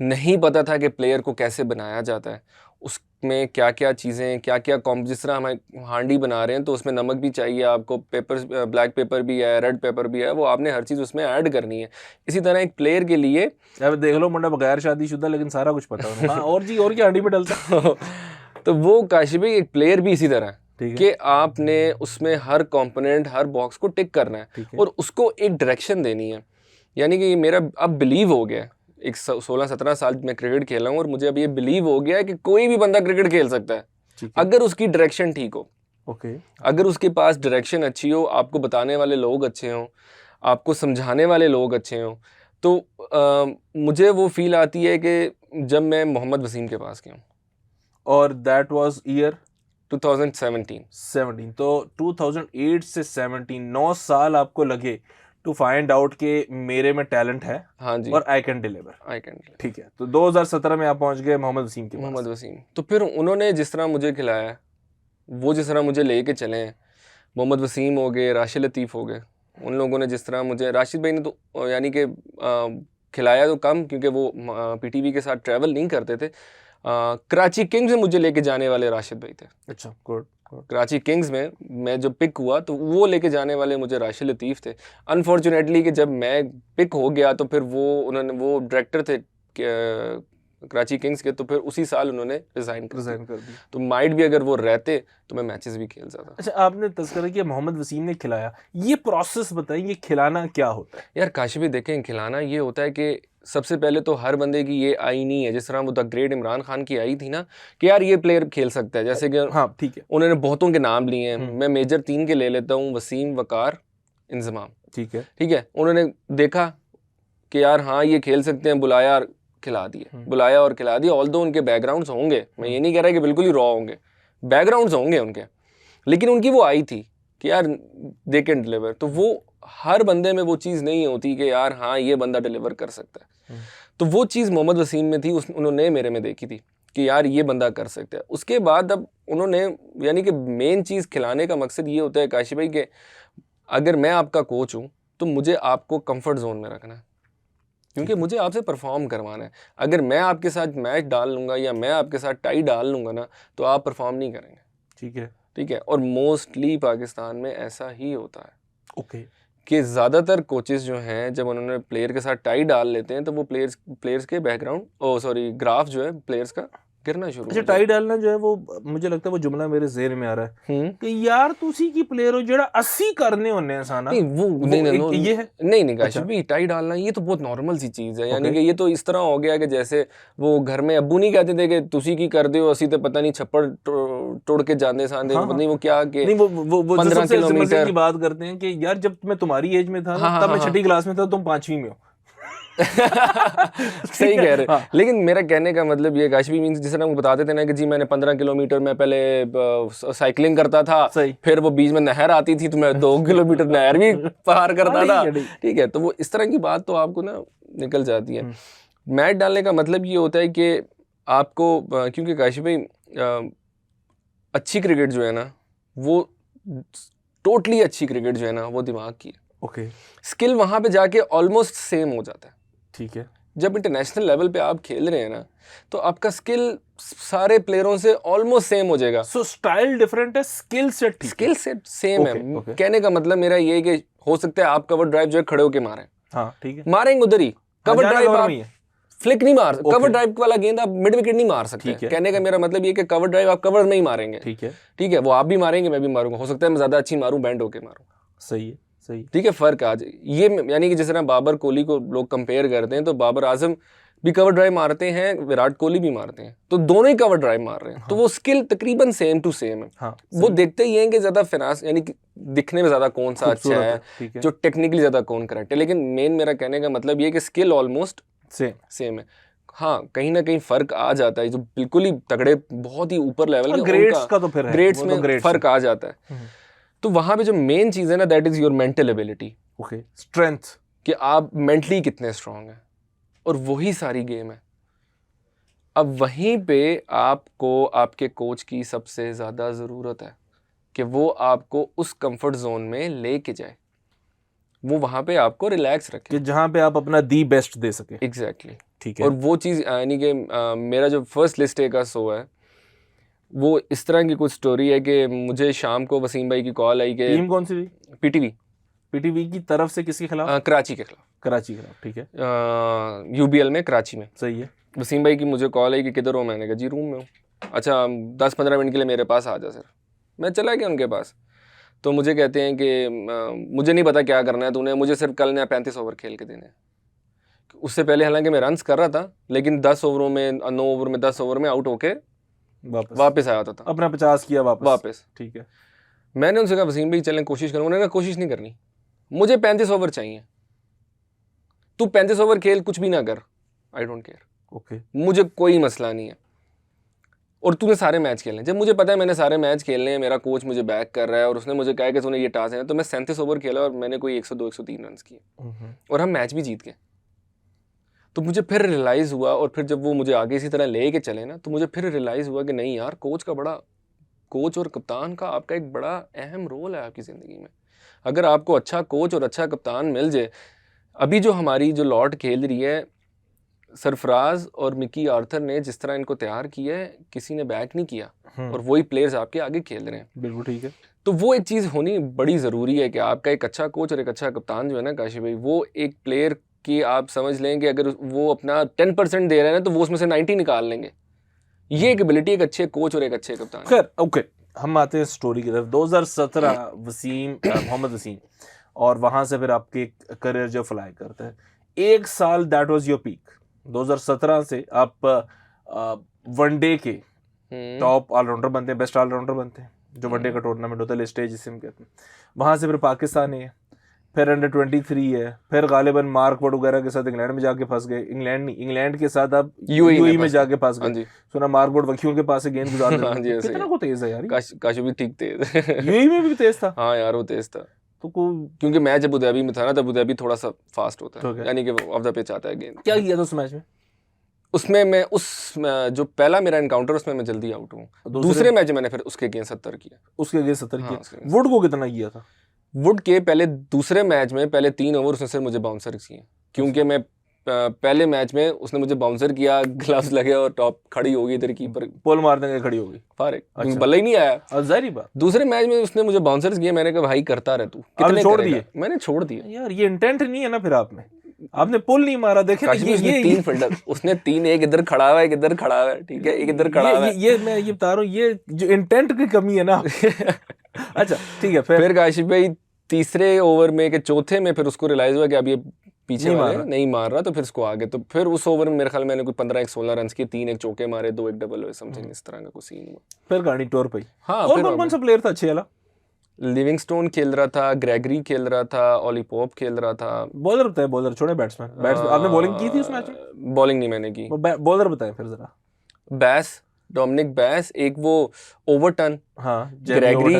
Speaker 2: नहीं पता था कि प्लेयर को कैसे बनाया जाता है, उसमें क्या क्या चीज़ें, क्या क्या कॉम्प, जिस तरह हम हांडी बना रहे हैं तो उसमें नमक भी चाहिए आपको, पेपर, ब्लैक पेपर भी है, रेड पेपर भी है, वो आपने हर चीज़ उसमें ऐड करनी है। इसी तरह एक प्लेयर के लिए
Speaker 1: अब देख लो मुंडा बगैर शादीशुदा लेकिन सारा कुछ पता है। हाँ, और जी और क्या हांडी में डलता है।
Speaker 2: तो वो काशिफ भाई एक प्लेयर भी इसी तरह है
Speaker 1: ठीक है,
Speaker 2: कि आपने उसमें हर कंपोनेंट, हर बॉक्स को टिक करना है
Speaker 1: ठीक है।
Speaker 2: और उसको एक डायरेक्शन देनी है। यानी कि ये मेरा अब बिलीव हो गया है, एक 16-17 साल मैं क्रिकेट खेला हूँ और मुझे अब ये बिलीव हो गया है कि कोई भी बंदा क्रिकेट खेल सकता है
Speaker 1: ठीक है,
Speaker 2: अगर उसकी डायरेक्शन ठीक हो,
Speaker 1: ओके,
Speaker 2: अगर उसके पास डायरेक्शन अच्छी हो, आपको बताने वाले लोग अच्छे हों, आपको समझाने वाले लोग अच्छे हों। तो मुझे वो फील आती है कि जब मैं मोहम्मद वसीम के पास गया हूँ
Speaker 1: और दैट वाज ईयर
Speaker 2: 2017।
Speaker 1: 17, तो 2008 से 17 9 साल आपको लगे टू फाइंड आउट कि मेरे में टैलेंट है
Speaker 2: हाँ जी,
Speaker 1: और I can deliver.
Speaker 2: I can.
Speaker 1: ठीक है, तो 2017 में आप पहुंच गए मोहम्मद वसीम के
Speaker 2: मोहम्मद
Speaker 1: पास।
Speaker 2: वसीम, तो फिर उन्होंने जिस तरह मुझे खिलाया, वो जिस तरह मुझे लेके चले हैं, मोहम्मद वसीम हो गए, राशिद लतीफ़ हो गए, उन लोगों ने जिस तरह मुझे, राशिद भाई ने तो यानी कि खिलाया तो कम, क्योंकि वो पीटीवी के साथ ट्रैवल नहीं करते थे। कराची किंग्स में मुझे लेके जाने वाले राशिद भाई थे।
Speaker 1: अच्छा, गुड।
Speaker 2: कराची किंग्स में मैं जब पिक हुआ तो वो लेके जाने वाले मुझे राशिद लतीफ़ थे। अनफॉर्चुनेटली कि जब मैं पिक हो गया तो फिर वो डायरेक्टर थे कराची किंग्स के, तो फिर उसी साल उन्होंने रिज़ाइन कर
Speaker 1: दिया।
Speaker 2: तो माइट भी अगर वो रहते तो मैं मैचेस भी खेल सकता।
Speaker 1: अच्छा, आपने तज़किरा किया मोहम्मद वसीम ने खिलाया, ये प्रोसेस बताइए, खिलाना क्या होता है?
Speaker 2: यार काशिफ, देखें, खिलाना ये होता है कि सबसे पहले तो हर बंदे की ये आई नहीं है, जिस तरह वो द ग्रेट इमरान खान की आई थी ना कि यार ये प्लेयर खेल सकता है, जैसे कि
Speaker 1: हाँ, ठीक है,
Speaker 2: उन्होंने बहुतों के नाम लिए हैं, मैं मेजर 3 के ले लेता हूँ, वसीम, वकार, इंजमाम।
Speaker 1: ठीक है,
Speaker 2: ठीक है, उन्होंने देखा कि यार हाँ ये खेल सकते हैं, बुलाया और खिला दिया, बुलाया और खिला दिया। ऑल्दो उनके बैकग्राउंड्स होंगे, मैं ये नहीं कह रहा कि बिल्कुल ही रॉ होंगे, बैकग्राउंड्स होंगे उनके, लेकिन उनकी वो आई थी कि यार दे कैन डिलीवर। तो वो हर बंदे में वो चीज़ नहीं होती कि यार हाँ ये बंदा डिलीवर कर सकता है। तो वो चीज़ मोहम्मद वसीम में थी, उन्होंने मेरे में देखी थी कि यार ये बंदा कर सकता है। उसके बाद अब उन्होंने, यानी कि मेन चीज़ खिलाने का मकसद ये होता है काशी भाई कि अगर मैं आपका कोच हूँ तो मुझे आपको कंफर्ट जोन में रखना है, क्योंकि मुझे आपसे परफॉर्म करवाना है। अगर मैं आपके साथ मैच डाल लूँगा या मैं आपके साथ टाई डाल लूँगा ना, तो आप परफॉर्म नहीं करेंगे।
Speaker 1: ठीक है,
Speaker 2: ठीक है, और मोस्टली पाकिस्तान में ऐसा ही होता है
Speaker 1: ओके,
Speaker 2: कि ज़्यादातर कोचेस जो हैं, जब उन्होंने प्लेयर के साथ टाई डाल लेते हैं तो वो प्लेयर्स के बैकग्राउंड ग्राफ जो है प्लेयर्स का गिरना शुरू
Speaker 1: अच्छा,
Speaker 2: हो जाता है।
Speaker 1: टाई डालना जो है वो मुझे लगता है वो जुमला मेरे ज़हन में आ रहा है
Speaker 2: हम्म,
Speaker 1: कि यार तुसी की प्लेयर हो जेड़ा 80 करने होने हैं साना,
Speaker 2: नहीं वो नहीं
Speaker 1: एक
Speaker 2: नहीं
Speaker 1: ये है।
Speaker 2: नहीं काशिफ
Speaker 1: अच्छा,
Speaker 2: भाई, टाई डालना ये तो बहुत नॉर्मल सी चीज़ है। यानी
Speaker 1: ओके,
Speaker 2: कि ये तो इस तरह हो गया कि जैसे वो घर में अब्बू नहीं कहते थे कि तुसी की कर दो, असी तो पता नहीं छप्पड़ तोड़ के जाने सांदे,
Speaker 1: हाँ
Speaker 2: पता
Speaker 1: हाँ,
Speaker 2: नहीं वो क्या कि
Speaker 1: नहीं वो जो
Speaker 2: 15
Speaker 1: सबसे मजे की
Speaker 2: किलोमीटर।
Speaker 1: बात करते हैं कि यार जब मैं तुम्हारी एज में था ना
Speaker 2: हाँ हाँ
Speaker 1: तब
Speaker 2: हाँ
Speaker 1: मैं
Speaker 2: हाँ
Speaker 1: 6ठी क्लास में था, तुम 5वीं में हो।
Speaker 2: सही कह रहे।
Speaker 1: हाँ,
Speaker 2: लेकिन मेरा कहने का मतलब ये काशवी मीन्स, जिस तरह वो बताते थे ना कि जी मैंने 15 किलोमीटर में पहले साइकिलिंग करता था,
Speaker 1: सही,
Speaker 2: फिर वो बीच में नहर आती थी तो मैं 2 किलोमीटर नहर भी पार करता था।
Speaker 1: नहीं।
Speaker 2: ठीक है, तो वो इस तरह की बात तो आपको ना निकल जाती है। मैच डालने का मतलब ये होता है कि आपको क्योंकि काशी भाई अच्छी क्रिकेट जो है ना, वो टोटली अच्छी क्रिकेट जो है ना वो दिमाग की है।
Speaker 1: ओके,
Speaker 2: स्किल वहाँ पे जाके ऑलमोस्ट सेम हो जाता है।
Speaker 1: ठीक है,
Speaker 2: जब इंटरनेशनल लेवल पे आप खेल रहे हैं ना, तो आपका स्किल सारे प्लेयरों से ऑलमोस्ट सेम हो जाएगा।
Speaker 1: सो स्टाइल डिफरेंट है, स्किल सेट ठीक है,
Speaker 2: स्किल सेट सेम है।
Speaker 1: ओके।
Speaker 2: कहने का मतलब मेरा ये है कि हो सकता है आप कवर ड्राइव जो है खड़े होके मारें,
Speaker 1: हाँ, ठीक है,
Speaker 2: मारेंगे उधर ही कवर
Speaker 1: जाना
Speaker 2: ड्राइव,
Speaker 1: कवर
Speaker 2: आप
Speaker 1: में ही है,
Speaker 2: फ्लिक नहीं मार,
Speaker 1: ओके,
Speaker 2: कवर ड्राइव वाला गेंद आप मिड विकेट नहीं मार सकते।
Speaker 1: ठीक है,
Speaker 2: कहने का मेरा मतलब ये कि कवर ड्राइव आप कवर में ही मारेंगे।
Speaker 1: ठीक है,
Speaker 2: ठीक है, वो आप भी मारेंगे, मैं भी मारूंगा, हो सकता है मैं ज्यादा अच्छी मारूं, बैंड होके मारूं।
Speaker 1: सही है, सही,
Speaker 2: ठीक है, फर्क आज ये, यानी कि जिस तरह बाबर कोहली को लोग कंपेयर करते हैं, तो बाबर आजम भी कवर ड्राइव मारते हैं, विराट कोहली भी मारते हैं, तो दोनों ही कवर ड्राइव मार रहे हैं। तो वो स्किल तकरीबन सेम टू सेम है।
Speaker 1: हाँ,
Speaker 2: वो देखते ही हैं कि ज्यादा फिनांस, यानी कि दिखने में ज्यादा कौन सा अच्छा
Speaker 1: खूबसूरत
Speaker 2: है,
Speaker 1: ठीक है,
Speaker 2: जो टेक्निकली ज्यादा कौन करेक्ट है। लेकिन मेन मेरा कहने का मतलब ये है कि स्किल ऑलमोस्ट
Speaker 1: सेम
Speaker 2: है। हाँ, कहीं ना कहीं फर्क आ जाता है, जो बिल्कुल ही तगड़े बहुत ही ऊपर लेवल के
Speaker 1: ग्रेड्स का तो फिर है,
Speaker 2: ग्रेड्स
Speaker 1: वो
Speaker 2: में
Speaker 1: तो ग्रेड्स
Speaker 2: फर्क आ जाता है। तो वहां पे जो मेन चीज है ना, that is your mental ability.
Speaker 1: Okay, strength,
Speaker 2: कि आप मेंटली कितने स्ट्रांग हैं, और वही सारी गेम है। अब वहीं पे आपको आपके कोच की सबसे ज़्यादा ज़रूरत है। कि वो आपको उस कंफर्ट जोन में लेके जाए, वो वहाँ पे आपको रिलैक्स रखे,
Speaker 1: कि जहाँ पे आप अपना दी बेस्ट दे सके।
Speaker 2: एग्जैक्टली
Speaker 1: ठीक है।
Speaker 2: और वो चीज़ यानी कि मेरा जो फर्स्ट लिस्ट ए का शो है वो इस तरह की कुछ स्टोरी है कि मुझे शाम को वसीम भाई की कॉल आई कि
Speaker 1: टीम कौन सी थी?
Speaker 2: पीटीवी
Speaker 1: की तरफ से किसके खिलाफ?
Speaker 2: कराची के खिलाफ।
Speaker 1: कराची के खिलाफ, ठीक है।
Speaker 2: यूबीएल में, कराची में।
Speaker 1: सही है।
Speaker 2: वसीम भाई की मुझे कॉल आई कि किधर हो, मैंने कहा जी रूम में हूँ। अच्छा 10-15 मिनट के लिए मेरे पास आ जा सर। मैं चला गया उनके पास, तो मुझे कहते हैं कि मुझे नहीं पता क्या करना है तूने, मुझे सिर्फ कल ने 35 ओवर खेल के देने हैं। उससे पहले हालांकि मैं रन्स कर रहा था, लेकिन 10 ओवरों में 9 ओवर में 10 ओवर में आउट होके वापस आया था
Speaker 1: अपना 50 किया वापस। ठीक है।
Speaker 2: मैंने उनसे कहा वसीम भाई चलें कोशिश करूँ, उन्होंने कहा कोशिश नहीं करनी, मुझे 35 ओवर चाहिए, तू 35 ओवर खेल कुछ भी ना कर, आई डोंट केयर,
Speaker 1: ओके,
Speaker 2: मुझे कोई मसला नहीं है, और तूने सारे मैच खेलने। जब मुझे पता है मैंने सारे मैच खेलने हैं, मेरा कोच मुझे बैक कर रहा है और उसने मुझे कहा कि तूने ये टास्क है, तो मैं 37 ओवर खेला और मैंने कोई 102-103 रन किए और हम मैच भी जीत गए। तो मुझे फिर रियलाइज़ हुआ, और फिर जब वो मुझे आगे इसी तरह ले के चले ना, तो मुझे फिर रियलाइज़ हुआ कि नहीं यार, कोच और कप्तान का आपका एक बड़ा अहम रोल है आपकी ज़िंदगी में। अगर आपको अच्छा कोच और अच्छा कप्तान मिल जाए, अभी जो हमारी जो लॉट खेल रही है, सरफराज और मिकी आर्थर ने जिस तरह इनको तैयार किया है, किसी ने बैक नहीं किया, और वही प्लेयर्स आपके आगे खेल रहे हैं।
Speaker 1: बिल्कुल ठीक है।
Speaker 2: तो वो एक चीज़ होनी बड़ी ज़रूरी है कि आपका एक अच्छा कोच और एक अच्छा कप्तान जो है ना काशी भाई, वो एक प्लेयर की आप समझ लें कि अगर वो अपना 10% दे रहे हैं ना, तो वो उसमें से 90 निकाल लेंगे। ये एक एबिलिटी एक अच्छे कोच और एक अच्छे कप्तान।
Speaker 1: खैर ओके, हम आते हैं स्टोरी की तरफ। 2017 मोहम्मद वसीम, और वहां से फिर आपके करियर जो फ्लाई करते हैं, एक साल दैट वाज योर पीक। 2017 से आप वनडे के टॉप ऑलराउंडर बनते हैं, बेस्ट ऑलराउंडर बनते हैं, जो वनडे का टूर्नामेंट होता है, स्टेज जिसे हम कहते हैं। वहां से फिर पाकिस्तान है, फिर अंडर 23 है, फिर गालिबन मार्कवुड वगैरह के साथ इंग्लैंड में जाके फंस गए। इंग्लैंड के साथ आप यूएई में जाके फंस गए। सुना मार्कवुड वकीलों के पास से गेंद गुजार देते। कितना को तेज है यार,
Speaker 2: काशी भी ठीक तेज।
Speaker 1: यूएई में भी तेज था।
Speaker 2: हाँ यार वो तेज था,
Speaker 1: तो
Speaker 2: क्योंकि मैच अबू धाबी में था ना, तो अबू धाबी थोड़ा सा फास्ट होता है, यानी कि ऑफ द पिच आता है गेंद।
Speaker 1: क्या किया था उस मैच में?
Speaker 2: उसमें मैं जो पहला मेरा एनकाउंटर, उसमें मैं जल्दी आउट हूँ। दूसरे मैच में मैंने फिर उसके अगेंस्ट 70 किया।
Speaker 1: उसके अगेंस्ट 70 किया। वुड को कितना किया था?
Speaker 2: वुड के पहले दूसरे मैच में पहले 3 ओवर उसने सिर्फ मुझे बाउंसर किए, क्योंकि मैं पहले मैच में उसने मुझे बाउंसर किया, ग्लव्स लगे और टॉप खड़ी होगी, इधर कीपर
Speaker 1: पोल मारने के खड़ी होगी,
Speaker 2: फारिक। अच्छा। बल्ला ही नहीं आया,
Speaker 1: जाहिर बात।
Speaker 2: दूसरे मैच में उसने मुझे बाउंसर्स किए, मैंने कहा भाई करता रह तू, कितने
Speaker 1: छोड़ दिए?
Speaker 2: मैंने छोड़ दिया
Speaker 1: यार, ये इंटेंट नहीं है ना फिर आपने पुल नहीं मारा। देखे
Speaker 2: ये 3 फील्डर उसने 3, एक इधर खड़ा हुआ है, एक इधर खड़ा हुआ है, ठीक है, एक इधर खड़ा हुआ है।
Speaker 1: ये मैं ये बता रहा हूँ, ये जो इंटेंट की कमी है ना। अच्छा ठीक है। फिर
Speaker 2: काशिफ भाई तीसरे ओवर में के चौथे में फिर उसको रियलाइज हुआ कि अब ये पीछे वाले नहीं मार रहा, तो फिर उसको आगे, तो फिर उस ओवर में मेरे ख्याल मैंने कोई 15-16 रन किए, 3 एक चौके मारे, 2 एक डबल हुए, समथिंग इस तरह का कुछ सीन हुआ।
Speaker 1: फिर गाड़ी टूर पे।
Speaker 2: हाँ,
Speaker 1: और कौन सा प्लेयर था अच्छे वाला?
Speaker 2: लिविंगस्टोन खेल रहा था, ग्रेगरी खेल रहा था, ऑली पॉप खेल रहा था।
Speaker 1: बॉलर बताए, बॉलर छोड़े, बैट्समैन। आपने बॉलिंग की थी उस मैच में?
Speaker 2: बॉलिंग नहीं मैंने की।
Speaker 1: बॉलर बताएं फिर जरा।
Speaker 2: बैस, डोमिनिक बैस, एक वो ओवरटन,
Speaker 1: हाँ,
Speaker 2: ग्रेगरी,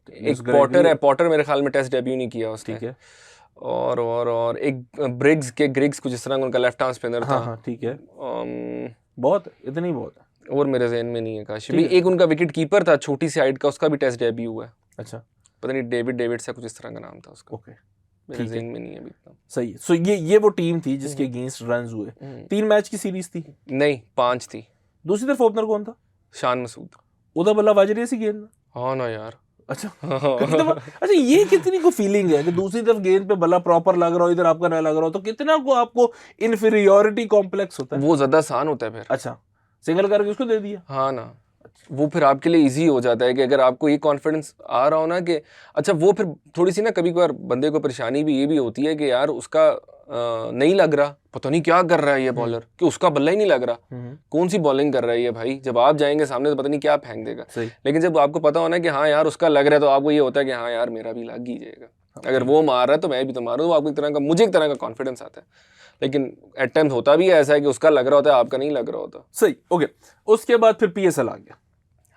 Speaker 2: एक पॉटर है, पॉटर मेरे ख्याल में टेस्ट डेब्यू नहीं किया उसने,
Speaker 1: ठीक है,
Speaker 2: और एक ग्रिग्स कुछ इस तरह का उनका लेफ्ट आर्म स्पिनर था।
Speaker 1: हाँ, ठीक है। बहुत, इतनी बहुत है,
Speaker 2: और मेरे ज़हन में नहीं है काशी भी। एक उनका विकेट कीपर था छोटी सी हाइट का, उसका भी टेस्ट डेब्यू हुआ है।
Speaker 1: अच्छा,
Speaker 2: पता नहीं डेविड से कुछ इस तरह का नाम था उसका।
Speaker 1: ओके,
Speaker 2: मेरे ज़हन में नहीं है अभी इतना।
Speaker 1: सही है। सो ये वो टीम थी जिसके अगेंस्ट रन्स हुए। 3 मैच की सीरीज थी?
Speaker 2: नहीं, 5 थी।
Speaker 1: दूसरी तरफ ओपनर कौन था?
Speaker 2: शान मसूद।
Speaker 1: उदा बल्ला वाजरी ऐसी गेंद।
Speaker 2: हाँ ना यार।
Speaker 1: अच्छा। अच्छा, ये कितनी को फीलिंग है कि दूसरी तरफ गेंद पे बल्ला प्रॉपर लग रहा हो, इधर आपका नहीं लग रहा हो, तो कितना को आपको इन्फीरियोरिटी कॉम्प्लेक्स होता है?
Speaker 2: वो ज्यादा आसान होता है फिर।
Speaker 1: अच्छा, सिंगल करके उसको दे दिया।
Speaker 2: हाँ ना, वो फिर आपके लिए इजी हो जाता है कि अगर आपको ये कॉन्फिडेंस आ रहा हो ना कि अच्छा, वो फिर थोड़ी सी ना कभी कभार बंदे को परेशानी भी ये भी होती है कि यार उसका नहीं लग रहा, पता नहीं क्या कर रहा है ये बॉलर, कि उसका बल्ला ही नहीं लग रहा, कौन सी बॉलिंग कर रहा है ये भाई। जब आप जाएंगे सामने तो पता नहीं क्या फेंक देगा, लेकिन जब आपको पता होना कि हाँ यार उसका लग रहा है, तो आपको ये होता है कि हाँ यार मेरा भी लग ही जाएगा, अगर वो मार रहा है तो मैं भी तो मारूँ। आपको एक तरह का, मुझे एक तरह का कॉन्फिडेंस आता है। लेकिन एट टाइम्स होता भी ऐसा है कि उसका लग रहा होता है, आपका नहीं लग रहा होता।
Speaker 1: सही, ओके। उसके बाद फिर PSL आ गया।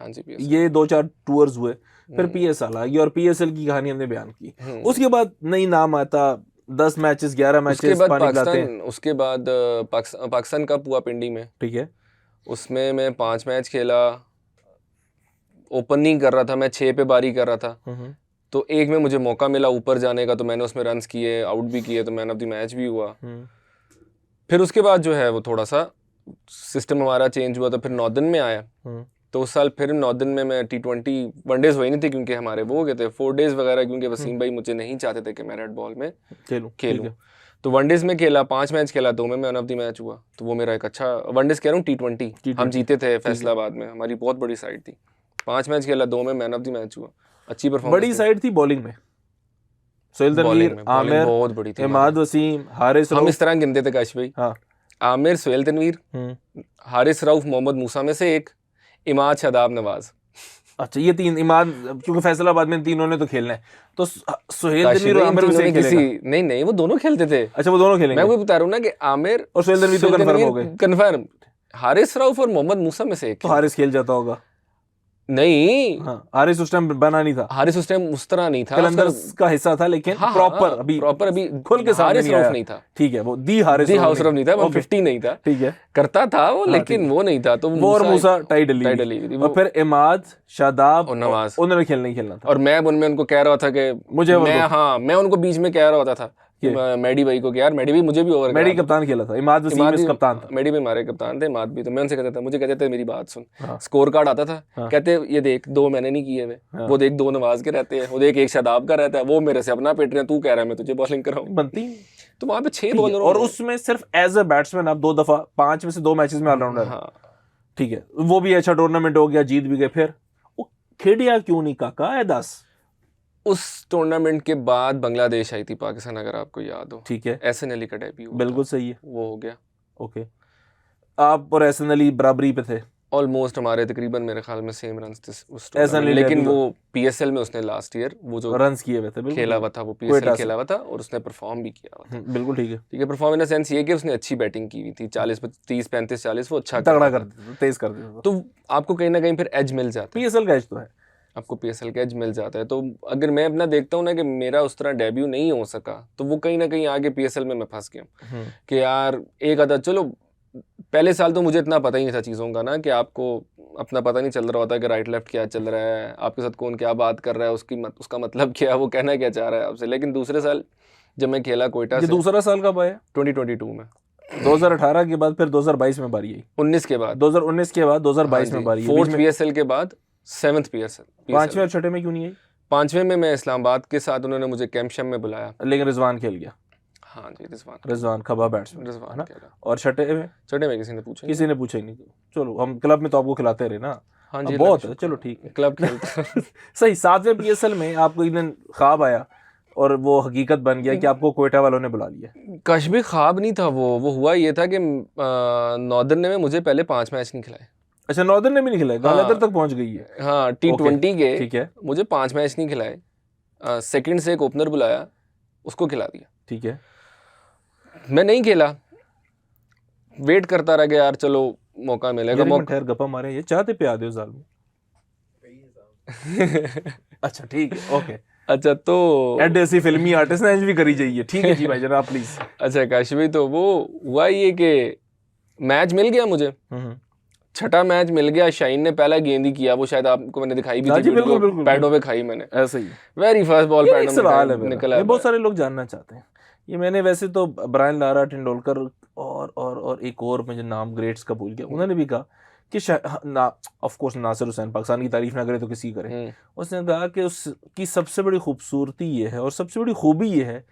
Speaker 2: हाँ जी,
Speaker 1: ये 2-4 टूर्स हुए, फिर PSL आ गया, और PSL की कहानी हमने बयान की। उसके बाद नई नाम आता, 10 मैचेस 11 मैचेस
Speaker 2: उसके बाद पाकिस्तान कप हुआ पिंडी में,
Speaker 1: ठीक है।
Speaker 2: उसमें मैं 5 मैच खेला, ओपनिंग कर रहा था, मैं 6 पे बारी कर रहा था, तो एक में मुझे मौका मिला ऊपर जाने का, तो मैंने उसमें रन्स किए, आउट भी किए, तो मैन ऑफ द मैच भी हुआ। फिर उसके बाद जो है वो थोड़ा सा सिस्टम हमारा चेंज हुआ, तो फिर नॉर्दर्न में आया। तो उस साल फिर नॉर्दर्न में मैं T20 वनडेज हुए नहीं थे, क्योंकि हमारे वो हो गए थे 4 डेज वगैरह, क्योंकि वसीम भाई मुझे नहीं चाहते थे कि मैं रेड बॉल में खेलूं। तो वनडेज में खेला, 5 मैच खेला, 2 में मैन ऑफ द मैच हुआ। तो वो मेरा एक अच्छा, वनडेज कह रहा हूँ, T20 हम जीते थे फैसलाबाद में, हमारी बहुत बड़ी साइड थी। 5 मैच खेला, 2 में मैन ऑफ द मैच हुआ, अच्छी परफॉर्मेंस।
Speaker 1: बड़ी साइड थी बॉलिंग में, सोहेल तनवीर, आमिर,
Speaker 2: बहुत बड़ी थी,
Speaker 1: इमाद वसीम, हारिस रऊफ।
Speaker 2: हम इस तरह गिनते थे काश भाई,
Speaker 1: हाँ,
Speaker 2: आमिर, सोहेल तनवीर, हारिस रऊफ, मोहम्मद मूसा में से एक, इमाद, शादाब, नवाज।
Speaker 1: अच्छा, ये 3 इमाद, क्योंकि फैसलाबाद में तीनों ने तो खेलना है, तो सोहेल तनवीर और आमिर में से खेलेगा।
Speaker 2: नहीं, वो दोनों खेलते थे।
Speaker 1: अच्छा, वो दोनों खेलेंगे।
Speaker 2: मैं वही बता रहा हूँ ना कि आमिर
Speaker 1: और सोहेल तनवीर तो कंफर्म हो गए।
Speaker 2: कंफर्म। हारिस रऊफ और मोहम्मद मूसा में से एक।
Speaker 1: तो हारिस खेल जाता होगा।
Speaker 2: नहीं,
Speaker 1: हाँ, हारिस उस टाइम बना नहीं था,
Speaker 2: हारिस उस टाइम उस तरह नहीं था,
Speaker 1: कलंदर्स का हिस्सा था, लेकिन प्रॉपर अभी
Speaker 2: खुल के
Speaker 1: हारिस
Speaker 2: रऊफ नहीं था।
Speaker 1: ठीक है, वो दी हारिस
Speaker 2: रऊफ नहीं था, 150 नहीं था,
Speaker 1: ठीक है,
Speaker 2: करता था वो, लेकिन वो नहीं था। तो
Speaker 1: वो और मूसा टाइट डली, और फिर इमाद, शादाब
Speaker 2: और नवाज,
Speaker 1: उन्होंने खेलना था।
Speaker 2: और मैं उनमें उनको कह रहा था कि मैं उनको बीच में कह रहा होता था मैडी भाई को कि यार मैडी भाई मुझे भी ओवर,
Speaker 1: मैडी कप्तान खेला था, इमाद वसीम इस कप्तान था,
Speaker 2: मैडी भाई हमारे कप्तान थे, इमाद भी। तो मैं उनसे कहता था, मुझे कहते थे मेरी बात सुन, स्कोर कार्ड आता था, कहते ये देख 2 मैंने नहीं किए हुए, वो देख 2 नवाज के रहते हैं, वो देख 1 शादाब का रहता है, वो मेरे से अपना पेट रहे हैं, तू कह रहा है मैं तुझे बॉलिंग कराऊं,
Speaker 1: बनती।
Speaker 2: तो वहां पे 6 बॉलर,
Speaker 1: और उसमें सिर्फ एज अ बैट्समैन आप 2 दफा 5 में से 2 मैचेस में ऑलराउंडर, ठीक है, वो भी अच्छा टूर्नामेंट हो गया, जीत भी गए। फिर वो खेड़िया क्यों नहीं काका है 10?
Speaker 2: उस टूर्नामेंट के बाद बांग्लादेश आई थी पाकिस्तान, अगर आपको याद हो,
Speaker 1: ठीक है,
Speaker 2: एहसन अली का डेब्यू,
Speaker 1: बिल्कुल सही है,
Speaker 2: वो हो गया।
Speaker 1: ओके, आप और एहसन अली बराबरी पे थे
Speaker 2: ऑलमोस्ट, हमारे तकरीबन मेरे ख्याल में सेम रन्स थे उस टूर्नामेंट, लेकिन वो PSL में उसने लास्ट ईयर वो जो
Speaker 1: रन्स किए हुए थे,
Speaker 2: खेला हुआ था, वो PSL खेला हुआ था, और उसने परफॉर्म भी किया हुआ था।
Speaker 1: बिल्कुल ठीक है,
Speaker 2: परफॉर्म इन द सेंस ये कि उसने अच्छी बैटिंग की हुई थी, 40 30 35 40 वो अच्छा
Speaker 1: तगड़ा कर देता, तेज कर देता,
Speaker 2: तो आपको कहीं ना कहीं फिर एज मिल जाता है,
Speaker 1: PSL का एज तो है,
Speaker 2: आपको PSL का एज मिल जाता है। तो अगर मैं अपना देखता हूँ ना कि मेरा उस तरह डेब्यू नहीं हो सका, तो वो कहीं ना कहीं आगे PSL में मैं फंस गया कि यार एक आधा, चलो पहले साल तो मुझे इतना पता ही नहीं था चीज़ों का ना, कि आपको अपना पता नहीं चल रहा होता कि राइट लेफ्ट क्या चल रहा है, आपके साथ कौन क्या बात कर रहा है, उसका मतलब क्या है, वो कहना क्या चाह रहा है आपसे। लेकिन दूसरे साल जब मैं खेला कोयटा से,
Speaker 1: दूसरा साल कब आया?
Speaker 2: 2022 में,
Speaker 1: 2018 के बाद फिर 2022 में बारी आई,
Speaker 2: 19 के बाद,
Speaker 1: 2019 के बाद 2022 में बारी आई,
Speaker 2: 4th PSL के बाद 7th PSL,
Speaker 1: 5वें और 6वें में क्यों नहीं आई?
Speaker 2: 5वें में मैं इस्लामाबाद के साथ, उन्होंने मुझे कैंप शैम में बुलाया,
Speaker 1: लेकिन रिजवान खेल गया।
Speaker 2: हाँ जी,
Speaker 1: रिजवान खबा बैट्समैन,
Speaker 2: रिजवान,
Speaker 1: और 6वें में
Speaker 2: किसी ने पूछा ही नहीं।
Speaker 1: चलो, हम क्लब में तो आपको खिलाते रहे ना,
Speaker 2: हाँ जी,
Speaker 1: बहुत है, चलो ठीक है,
Speaker 2: क्लब खेलता
Speaker 1: सही। 7वें PSL में आपको एक दिन ख्वाब आया और वो हकीकत बन गया कि आपको कोयटा वालों ने बुला लिया।
Speaker 2: कश्मीर ख्वाब नहीं था वो हुआ ये था कि नॉर्दर्न ने मुझे पहले 5 मैच नहीं खिलाए।
Speaker 1: अच्छा, नॉर्दर्न ने भी नहीं खिलाए, गालादर तक पहुंच गई है।
Speaker 2: हाँ, T20 के,
Speaker 1: ठीक है,
Speaker 2: मुझे 5 मैच नहीं खिलाए, सेकंड से एक ओपनर बुलाया, उसको खिला दिया, ठीक है, मैं नहीं खेला, वेट करता रह गया, यार चलो मौका मिलेगा,
Speaker 1: ठहर गप्पा मारे, ये चाहते पे आ दो जालू अच्छा ठीक है, ओके,
Speaker 2: अच्छा, तो
Speaker 1: ऐसी फिल्मी आर्टिस्ट ने भी करी जाइए, ठीक है जी भाई जनाब प्लीज।
Speaker 2: अच्छा काशी भाई, तो वो हुआ ये कि मैच मिल गया मुझे, 6ठा मैच मिल गया, शाहीन ने पहला गेंद ही किया, वो शायद आपको मैंने दिखाई भी थी, बिल्कुल पैडों पे खाई मैंने, ऐसे ही वेरी फर्स्ट बॉल पैडों में निकला।
Speaker 1: बहुत सारे लोग जानना चाहते हैं ये, मैंने वैसे तो ब्रायन लारा, तेंदुलकर और एक और मुझे नाम ग्रेट्स का भूल गया, उन्होंने भी कहा कि ऑफ कोर्स नासिर हुसैन, पाकिस्तान की तारीफ ना करे तो किसी करे, उसने कहा कि उसकी सबसे बड़ी खूबसूरती ये है और सबसे बड़ी खूबी ये है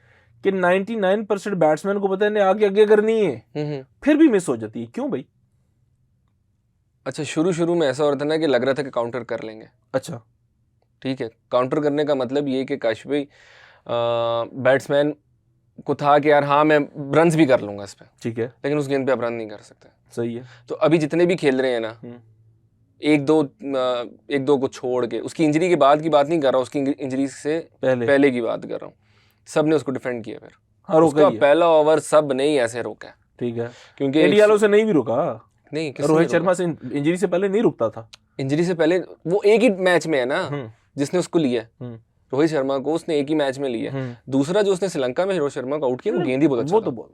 Speaker 1: कि 99% बैट्समैन को पता है आगे करनी है, फिर भी मिस हो जाती है, क्यों भाई?
Speaker 2: अच्छा, शुरू में ऐसा हो रहा था ना कि लग रहा था कि काउंटर कर लेंगे,
Speaker 1: अच्छा
Speaker 2: ठीक है, काउंटर करने का मतलब ये कि काश भाई बैट्समैन को था कि यार हाँ मैं रन्स भी कर लूंगा इस पे, ठीक है, लेकिन उस गेंद पे आप रन नहीं कर सकते,
Speaker 1: सही है।
Speaker 2: तो अभी जितने भी खेल रहे हैं ना, एक दो को छोड़ के, उसकी इंजरी के बाद की बात नहीं कर रहा, उसकी इंजरी से पहले की बात कर रहा हूँ, सब ने उसको डिफेंड किया, फिर उसका पहला ओवर सब ने ही ऐसे रोका, ठीक है, क्योंकि
Speaker 1: इंडिया से नहीं भी रुका, नहीं,
Speaker 2: रोहित शर्मा से
Speaker 1: इंजरी से पहले नहीं रुकता था,
Speaker 2: इंजरी से पहले वो एक ही मैच में है ना जिसने उसको लिया, रोहित शर्मा को उसने एक ही मैच में लिया, दूसरा जो उसने श्रीलंका में रोहित शर्मा को आउट किया, वो गेंद ही बहुत अच्छा था, वो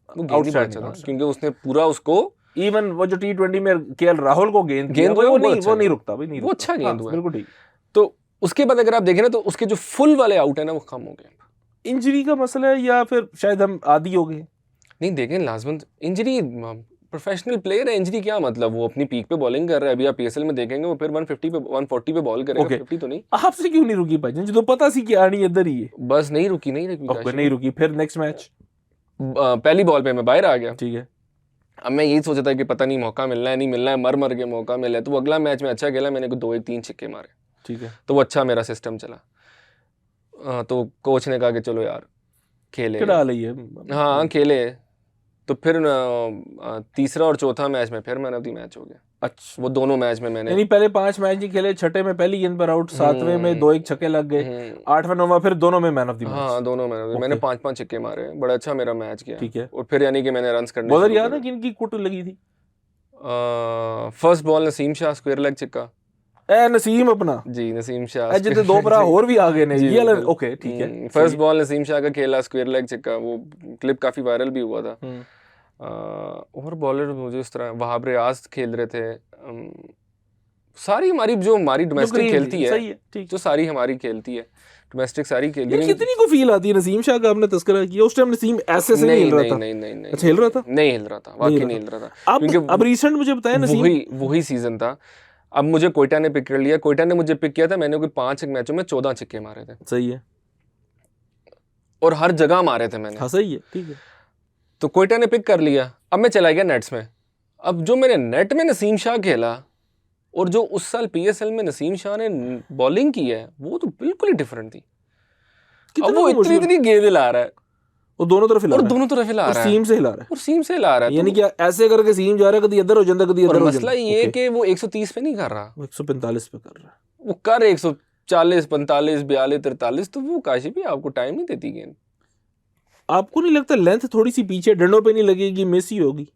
Speaker 2: गेंद ही बहुत अच्छा था, क्योंकि उसने पूरा उसको
Speaker 1: इवन वो जो T20 में केएल राहुल को गेंद
Speaker 2: हुआ,
Speaker 1: वो
Speaker 2: अच्छा
Speaker 1: नहीं रुकता भाई, नहीं
Speaker 2: वो
Speaker 1: रुकता।
Speaker 2: अच्छा गेंद हुआ,
Speaker 1: बिल्कुल ठीक।
Speaker 2: तो उसके बाद अगर आप देखें ना तो उसके जो फुल वाले आउट है ना वो कम हो गए।
Speaker 1: इंजरी का मसला है या फिर शायद हम आदी हो गए?
Speaker 2: नहीं देखें लाजमन इंजरी, प्रोफेशनल प्लेयर है, इंजरी क्या मतलब, वो अपनी पीक पे बॉलिंग कर रहा है। अभी आप पीएसएल में देखेंगे वो फिर 150 पे 140 पे बॉल करेगा, 50 तो नहीं।
Speaker 1: आपसे क्यों नहीं रुकी भाई, जो पता सी कि आनी इधर ही है?
Speaker 2: बस नहीं रुकी
Speaker 1: नहीं रुकी। फिर नेक्स्ट मैच
Speaker 2: पहली बॉल पे मैं बाहर आ गया।
Speaker 1: ठीक है।
Speaker 2: अब मैं यही सोचा था कि पता नहीं मौका मिलना है नहीं मिलना है, मर के मौका मिला है। तो अगला मैच में अच्छा खेला, मैंने को 2-1-3 छक्के मारे।
Speaker 1: ठीक है।
Speaker 2: तो वो अच्छा मेरा सिस्टम चला। तो कोच ने कहा कि चलो यार खेले, हाँ खेले। तो फिर तीसरा और चौथा मैच में फिर मैन ऑफ द मैच हो गया।
Speaker 1: अच्छा,
Speaker 2: वो दोनों मैच में मैंने,
Speaker 1: यानी पहले 5 मैच नहीं खेले, छठे में पहली गेंद पर आउट, 7वें में 2-1 छक्के लग गए, 8वां 9वां फिर दोनों में मैन ऑफ द मैच।
Speaker 2: हाँ दोनों मैच मैंने 5-5 छक्के मारे, बड़ा अच्छा मेरा मैच गया।
Speaker 1: ठीक है।
Speaker 2: और फिर यानी कि मैंने रन्स करने
Speaker 1: बॉलर याद है कि इनकी कुट लगी थी?
Speaker 2: First ball Naseem Shah square leg छक्का।
Speaker 1: नसीम अपना
Speaker 2: जी, नसीम शाह
Speaker 1: जितने दो बरा और भी आ गए ने ये वाला। ओके ठीक है।
Speaker 2: फर्स्ट बॉल नसीम शाह का खेला स्क्वायर लेग छक्का, वो क्लिप काफी वायरल भी हुआ था। और बॉलर मुझे इस तरह वहाब रियाज खेल रहे थे। सारी हमारी जो हमारी डोमेस्टिक खेलती है,
Speaker 1: सही है, ठीक।
Speaker 2: जो सारी हमारी खेलती है डोमेस्टिक सारी खेलती है।
Speaker 1: कितनी को फील आती है? नसीम शाह का आपने तस्करा किया, उस टाइम नसीम ऐसे से नहीं हिल रहा था।
Speaker 2: नहीं
Speaker 1: अच्छा, हिल रहा था?
Speaker 2: नहीं हिल रहा था, वाकई नहीं हिल रहा था।
Speaker 1: अब रिसेंट मुझे बताया नसीम
Speaker 2: वही सीजन था। अब मुझे कोयटा ने पिक कर लिया, कोयटा ने मुझे पिक किया था, मैंने कोई 5 मैचों में 14 छक्के मारे थे।
Speaker 1: सही है।
Speaker 2: और हर जगह मारे थे मैंने।
Speaker 1: हाँ सही है, ठीक है।
Speaker 2: तो कोयटा ने पिक कर लिया, अब मैं चला गया नेट्स में। अब जो मैंने नेट में नसीम शाह खेला और जो उस साल पीएसएल में नसीम शाह ने बॉलिंग की है, वो तो बिल्कुल ही डिफरेंट थी। अब वो इतनी गेंद ला रहा है,
Speaker 1: वो दोनों तरफ हिला
Speaker 2: और
Speaker 1: रहा है,
Speaker 2: दोनों तरफ हिला रहा है,
Speaker 1: सीम से हिला रहा है,
Speaker 2: और सीम से हिला रहा है।
Speaker 1: यानी कि ऐसे करके सीम जा रहा है, कभी इधर हो जाता, कभी इधर हो जाता।
Speaker 2: मसला ये कि वो 130 पे नहीं कर रहा,
Speaker 1: वो 145 पे कर रहा है।
Speaker 2: वो कर 140, 45, 42, 43। तो वो काशिफ भी आपको टाइम नहीं देती गेंद।
Speaker 1: आपको नहीं लगता लेंथ थोड़ी सी पीछे डंडों पे नहीं लगेगी, मिस ही होगी?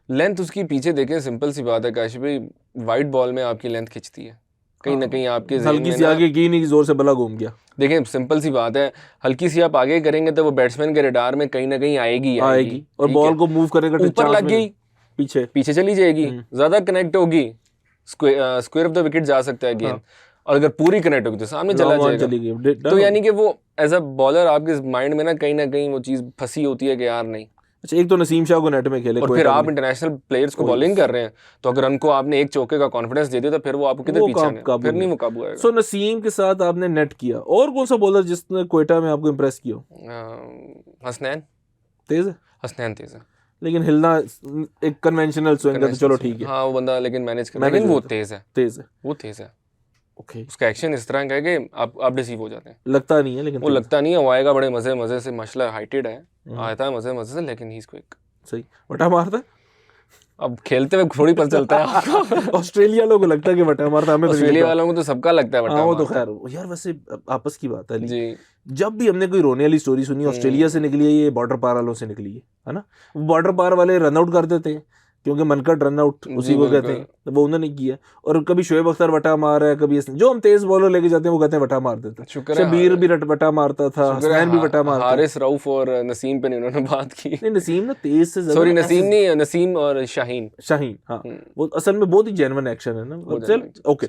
Speaker 2: लेंथ उसकी पीछे देखें, सिंपल सी बात है काशिफ भाई, वाइड बॉल में आपकी लेंथ खिंचती है कहीं ना कहीं आपके
Speaker 1: हल्की सी आगे की नहीं, जोर से बला घूम गया।
Speaker 2: देखें सिंपल सी बात है, हल्की सी आप आगे करेंगे तो वो बैट्समैन के रडार में कहीं ना कहीं आएगी
Speaker 1: और बॉल को मूव करेगा,
Speaker 2: ऊपर लग गई पीछे चली जाएगी, ज्यादा कनेक्ट होगी, स्क्वायर ऑफ द विकेट जा सकता है गेंद। और अगर पूरी कनेक्ट होगी तो सामने चला जाएगा। तो यानी कि वो एज अ बॉलर आपके माइंड में ना कहीं वो चीज फंसी होती है कि यार नहीं।
Speaker 1: अच्छा, एक तो नसीम शाह को नेट में खेले,
Speaker 2: और फिर आप इंटरनेशनल प्लेयर्स को बॉलिंग कर रहे हैं, तो अगर उनको आपने एक चौके का कॉन्फिडेंस दे दिया तो फिर वो आपको किधर पीछे आने, फिर नहीं वो काबू आएगा।
Speaker 1: सो नसीम के साथ आपने नेट किया, और कौन सा बॉलर जिसने कोयटा में आपको इंप्रेस किया?
Speaker 2: हसनैन
Speaker 1: तेज है,
Speaker 2: हसनैन तेज है,
Speaker 1: लेकिन हिलना एक कन्वेंशनल स्विंग है तो चलो ठीक है।
Speaker 2: हाँ वो बंदा लेकिन मैनेज कर, लेकिन वो तेज है, वो तेज है।
Speaker 1: ओके,
Speaker 2: उसका एक्शन इस तरह का है कि आप डिसीव हो जाते हैं।
Speaker 1: लगता नहीं है, लेकिन
Speaker 2: वो लगता नहीं है, वो आएगा बड़े मजे से, माशाल्लाह हाइटेड है, आता है मजे से, लेकिन ही इज क्विक।
Speaker 1: सही वटा मारता है।
Speaker 2: अब खेलते हुए थोड़ी पता चलता है।
Speaker 1: ऑस्ट्रेलिया लोगों को लगता है कि वटा मारता है, हमें
Speaker 2: ऑस्ट्रेलिया वालों को तो सबका लगता है वटा।
Speaker 1: वो तो खैर यार, वैसे आपस की बात है
Speaker 2: जी।
Speaker 1: जब भी हमने कोई रोने वाली स्टोरी सुनी, ऑस्ट्रेलिया से निकली है, ये बॉर्डर पार वालों से निकली है ना। बॉर्डर पार वाले रन आउट कर देते हैं, क्योंकि मनकट रन आउट उसी को कहते हैं, तो वो उन्होंने किया। और कभी शोएब अख्तर वटा मार है, कभी जो हम तेज बॉलर लेके जाते हैं वो कहते हैं वटा मार देते हैं। शबीर भी वटा मारता था, हसनैन भी वटा मारता था।
Speaker 2: हारिस रऊफ और नसीम पे उन्होंने बात की।
Speaker 1: नहीं, नसीम ना तेज से,
Speaker 2: सॉरी नसीम नहीं, नसीम और शाहीन।
Speaker 1: हाँ वो असल में बहुत ही जेन्युइन एक्शन है ना। चल ओके।